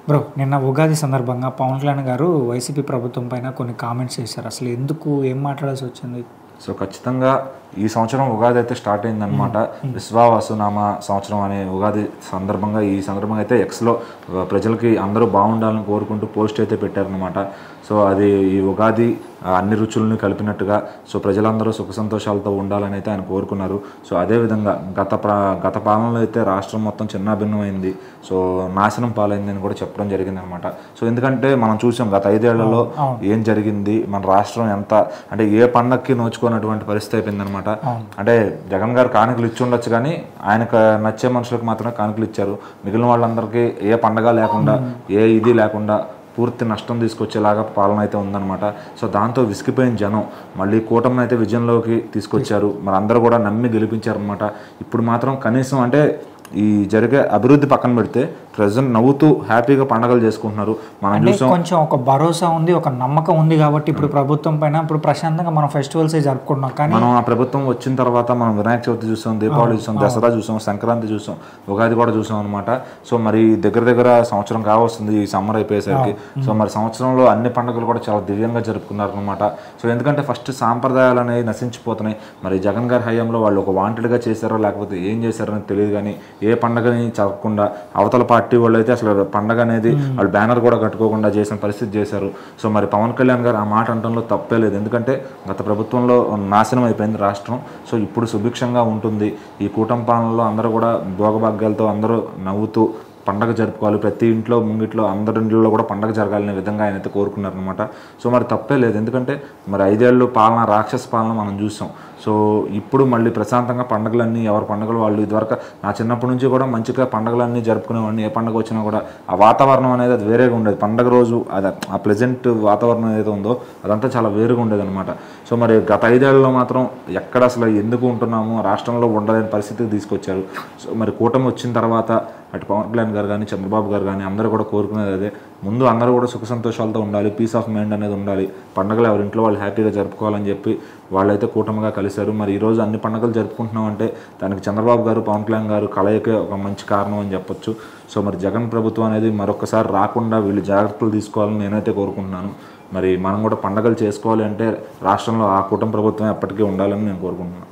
Bro నిన్న ఉగాది సందర్భంగా పవన్ కళ్యాణ్ గారు వైసీపీ ప్రభుత్వం పైన కొన్ని కామెంట్స్ చేశారు. అసలు ఎందుకు ఏం మాట్లాడాల్సి వచ్చింది? సో ఖచ్చితంగా ఈ సంవత్సరం ఉగాది అయితే స్టార్ట్ అయిందనమాట. విశ్వావసునామ సంవత్సరం అనే ఉగాది సందర్భంగా అయితే ఎక్స్లో ప్రజలకి అందరూ బాగుండాలని కోరుకుంటూ పోస్ట్ అయితే పెట్టారనమాట. సో అది ఈ ఉగాది అన్ని రుచులను కలిపినట్టుగా సో ప్రజలందరూ సుఖ సంతోషాలతో ఉండాలని అయితే ఆయన కోరుకున్నారు. సో అదేవిధంగా గత పాలనలో అయితే రాష్ట్రం మొత్తం చిన్నాభిన్నమైంది, సో నాశనం పాలైంది అని కూడా చెప్పడం జరిగిందనమాట. సో ఎందుకంటే మనం చూసాం గత 5 ఏళ్లలో ఏం జరిగింది, మన రాష్ట్రం ఎంత అంటే ఏ పండక్కి నోచుకున్నటువంటి పరిస్థితి అయిపోయిందనమాట. అంటే జగన్ గారు కానుకలు ఇచ్చి ఉండొచ్చు, కానీ ఆయనకు నచ్చే మనుషులకు మాత్రమే కానుకలు ఇచ్చారు. మిగిలిన వాళ్ళందరికీ ఏ పండగ లేకుండా ఏ ఇది లేకుండా పూర్తి నష్టం తీసుకొచ్చేలాగా పాలన అయితే ఉందన్నమాట. సో దాంతో విసిగిపోయిన జనం మళ్ళీ కూటమిని అయితే విజయంలోకి తీసుకొచ్చారు. మరి అందరూ కూడా నమ్మి గెలిపించారనమాట. ఇప్పుడు మాత్రం కనీసం అంటే ఈ జరిగే అభివృద్ధి పక్కన పెడితే ప్రజెంట్ నవ్వుతూ హ్యాపీగా పండుగలు చేసుకుంటున్నారు. మనం చూసాం కొంచెం ఒక భరోసా ఉంది, ఒక నమ్మకం ఉంది కాబట్టి ఇప్పుడు ప్రభుత్వం పైన ఇప్పుడు ప్రశాంతంగా మనం ఫెస్టివల్స్ జరుపుకుంటున్నాం. కానీ మనం ఆ ప్రభుత్వం వచ్చిన తర్వాత మనం వినాయక చవితి చూసాం, దీపావళి చూసాం, దసరా చూసాం, సంక్రాంతి చూసాం, ఉగాది కూడా చూసాం అనమాట. సో మరి దగ్గర సంవత్సరం కావస్తుంది ఈ సమ్మర్ అయిపోయేసరికి. సో మరి సంవత్సరంలో అన్ని పండుగలు కూడా చాలా దివ్యంగా జరుపుకున్నారు అనమాట. సో ఎందుకంటే ఫస్ట్ సాంప్రదాయాలు అనేవి నశించిపోతున్నాయి. మరి జగన్ గారి హయాంలో వాళ్ళు ఒక వాంటెడ్గా చేశారో లేకపోతే ఏం చేశారని తెలియదు, కానీ ఏ పండుగని జరగకుండా అవతల పార్టీ వాళ్ళు అయితే అసలు పండగ అనేది వాళ్ళు బ్యానర్ కూడా కట్టుకోకుండా చేసిన పరిస్థితి చేశారు. సో మరి పవన్ కళ్యాణ్ గారు ఆ మాట అనడంలో తప్పే లేదు, ఎందుకంటే గత ప్రభుత్వంలో నాశనం అయిపోయింది రాష్ట్రం. సో ఇప్పుడు సుభిక్షంగా ఉంటుంది. ఈ కూటమి పాలనలో అందరూ కూడా భోగభాగ్యాలతో అందరూ నవ్వుతూ పండగ జరుపుకోవాలి, ప్రతి ఇంట్లో ముంగిట్లో అందరి ఇంట్లో కూడా పండగ జరగాలనే విధంగా ఆయన అయితే కోరుకున్నారనమాట. సో మరి తప్పే లేదు, ఎందుకంటే మరి 5 ఏళ్ళు పాలన రాక్షస పాలన మనం చూసాం. సో ఇప్పుడు మళ్ళీ ప్రశాంతంగా పండుగలన్నీ ఎవరి పండుగలు వాళ్ళు. ఇదివరకు నా చిన్నప్పటి నుంచి కూడా మంచిగా పండుగలన్నీ జరుపుకునేవాడిని. ఏ పండుగ వచ్చినా కూడా ఆ వాతావరణం అనేది అది వేరేగా ఉండేది. పండుగ రోజు అది ఆ ప్లెజెంట్ వాతావరణం ఏదైతే ఉందో అదంతా చాలా వేరుగా ఉండేది అనమాట. సో మరి గత 5 ఏళ్లలో మాత్రం ఎక్కడ అసలు ఎందుకు ఉంటున్నాము, రాష్ట్రంలో ఉండలేని పరిస్థితికి తీసుకొచ్చారు. సో మరి కూటమి వచ్చిన తర్వాత అటు పవన్ కళ్యాణ్ గారు కానీ చంద్రబాబు గారు కానీ అందరూ కూడా కోరుకునేది అదే. ముందు అందరూ కూడా సుఖ సంతోషాలతో ఉండాలి, పీస్ ఆఫ్ మైండ్ అనేది ఉండాలి, పండుగలు ఎవరింట్లో వాళ్ళు హ్యాపీగా జరుపుకోవాలని చెప్పి వాళ్ళైతే కూటమిగా కలిశారు. మరి ఈరోజు అన్ని పండుగలు జరుపుకుంటున్నామంటే దానికి చంద్రబాబు గారు పవన్ కళ్యాణ్ గారు కలయికే ఒక మంచి కారణం అని చెప్పొచ్చు. సో మరి జగన్ ప్రభుత్వం అనేది మరొకసారి రాకుండా వీళ్ళు జాగ్రత్తలు తీసుకోవాలని నేనైతే కోరుకుంటున్నాను. మరి మనం కూడా పండుగలు చేసుకోవాలి అంటే రాష్ట్రంలో ఆ కూటమి ప్రభుత్వం ఎప్పటికీ ఉండాలని నేను కోరుకుంటున్నాను.